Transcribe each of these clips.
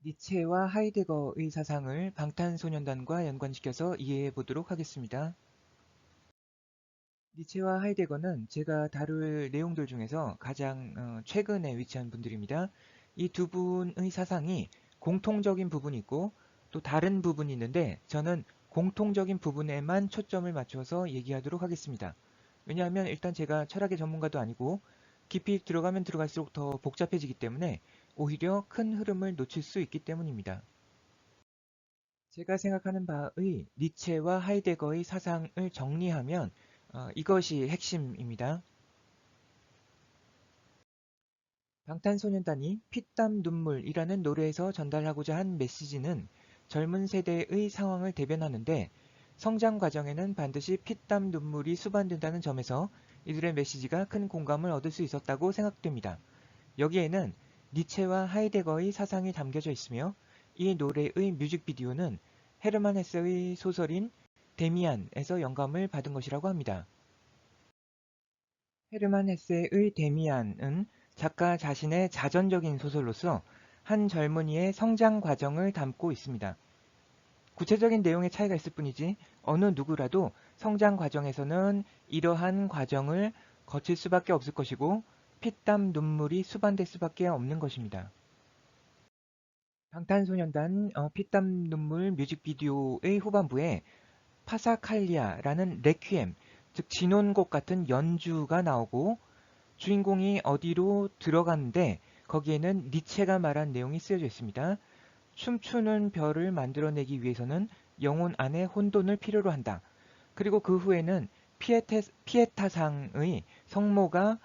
니체와 하이데거의 사상을 방탄소년단과 연관시켜서 이해해 보도록 하겠습니다. 니체와 하이데거는 제가 다룰 내용들 중에서 가장 최근에 위치한 분들입니다. 이 두 분의 사상이 공통적인 부분이 있고 또 다른 부분이 있는데 저는 공통적인 부분에만 초점을 맞춰서 얘기하도록 하겠습니다. 왜냐하면 일단 제가 철학의 전문가도 아니고 깊이 들어가면 들어갈수록 더 복잡해지기 때문에 오히려 큰 흐름을 놓칠 수 있기 때문입니다. 제가 생각하는 바의 니체와 하이데거의 사상을 정리하면 이것이 핵심입니다. 방탄소년단이 피땀 눈물이라는 노래에서 전달하고자 한 메시지는 젊은 세대의 상황을 대변하는데 성장 과정에는 반드시 피땀 눈물이 수반된다는 점에서 이들의 메시지가 큰 공감을 얻을 수 있었다고 생각됩니다. 여기에는 니체와 하이데거의 사상이 담겨져 있으며 이 노래의 뮤직비디오는 헤르만 헤세의 소설인 데미안에서 영감을 받은 것이라고 합니다. 헤르만 헤세의 데미안은 작가 자신의 자전적인 소설로서 한 젊은이의 성장 과정을 담고 있습니다. 구체적인 내용의 차이가 있을 뿐이지 어느 누구라도 성장 과정에서는 이러한 과정을 거칠 수밖에 없을 것이고 피땀 눈물이 수반될 수밖에 없는 것입니다. 방탄소년단 피땀 눈물 뮤직비디오의 후반부에 파사칼리아라는 레퀴엠, 즉 진혼곡 같은 연주가 나오고 주인공이 어디로 들어가는데 거기에는 니체가 말한 내용이 쓰여져 있습니다. 춤추는 별을 만들어내기 위해서는 영혼 안에 혼돈을 필요로 한다. 그리고 그 후에는 피에타상의 성모가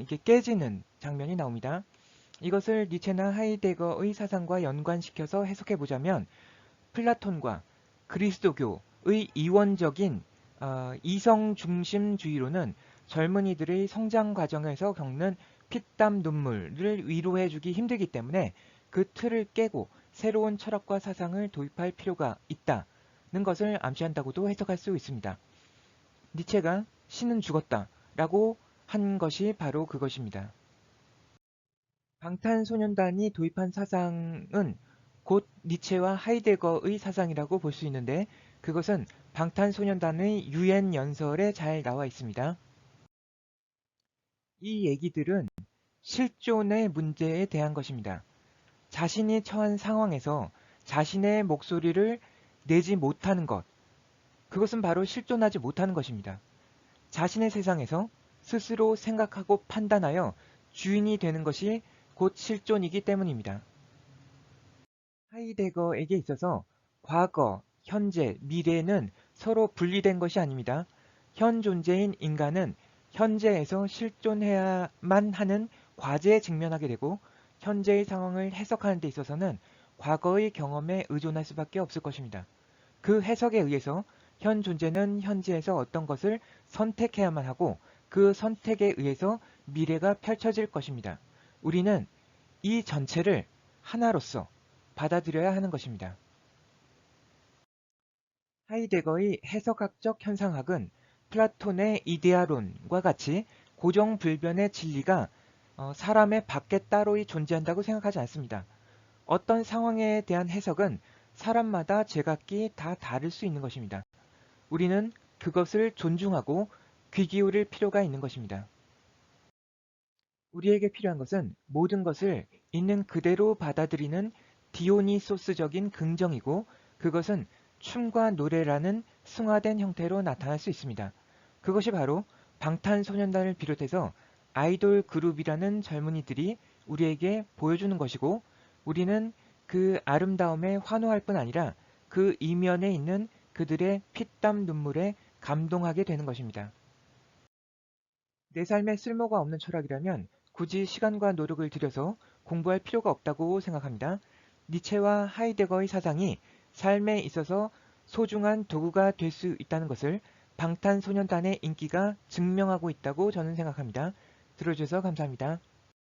이게 깨지는 장면이 나옵니다. 이것을 니체나 하이데거의 사상과 연관시켜서 해석해보자면 플라톤과 그리스도교의 이원적인 이성중심주의로는 젊은이들의 성장 과정에서 겪는 피땀 눈물을 위로해주기 힘들기 때문에 그 틀을 깨고 새로운 철학과 사상을 도입할 필요가 있다는 것을 암시한다고도 해석할 수 있습니다. 니체가 신은 죽었다 라고 한 것이 바로 그것입니다. 방탄소년단이 도입한 사상은 곧 니체와 하이데거의 사상이라고 볼 수 있는데 그것은 방탄소년단의 유엔 연설에 잘 나와 있습니다. 이 얘기들은 실존의 문제에 대한 것입니다. 자신이 처한 상황에서 자신의 목소리를 내지 못하는 것, 그것은 바로 실존하지 못하는 것입니다. 자신의 세상에서 스스로 생각하고 판단하여 주인이 되는 것이 곧 실존이기 때문입니다. 하이데거에게 있어서 과거, 현재, 미래는 서로 분리된 것이 아닙니다. 현 존재인 인간은 현재에서 실존해야만 하는 과제에 직면하게 되고 현재의 상황을 해석하는 데 있어서는 과거의 경험에 의존할 수밖에 없을 것입니다. 그 해석에 의해서 현 존재는 현재에서 어떤 것을 선택해야만 하고 그 선택에 의해서 미래가 펼쳐질 것입니다. 우리는 이 전체를 하나로서 받아들여야 하는 것입니다. 하이데거의 해석학적 현상학은 플라톤의 이데아론과 같이 고정불변의 진리가 사람의 밖에 따로이 존재한다고 생각하지 않습니다. 어떤 상황에 대한 해석은 사람마다 제각기 다 다를 수 있는 것입니다. 우리는 그것을 존중하고 귀 기울일 필요가 있는 것입니다. 우리에게 필요한 것은 모든 것을 있는 그대로 받아들이는 디오니소스적인 긍정이고 그것은 춤과 노래라는 승화된 형태로 나타날 수 있습니다. 그것이 바로 방탄소년단을 비롯해서 아이돌 그룹이라는 젊은이들이 우리에게 보여주는 것이고 우리는 그 아름다움에 환호할 뿐 아니라 그 이면에 있는 그들의 피땀 눈물에 감동하게 되는 것입니다. 내 삶에 쓸모가 없는 철학이라면 굳이 시간과 노력을 들여서 공부할 필요가 없다고 생각합니다. 니체와 하이데거의 사상이 삶에 있어서 소중한 도구가 될 수 있다는 것을 방탄소년단의 인기가 증명하고 있다고 저는 생각합니다. 들어주셔서 감사합니다.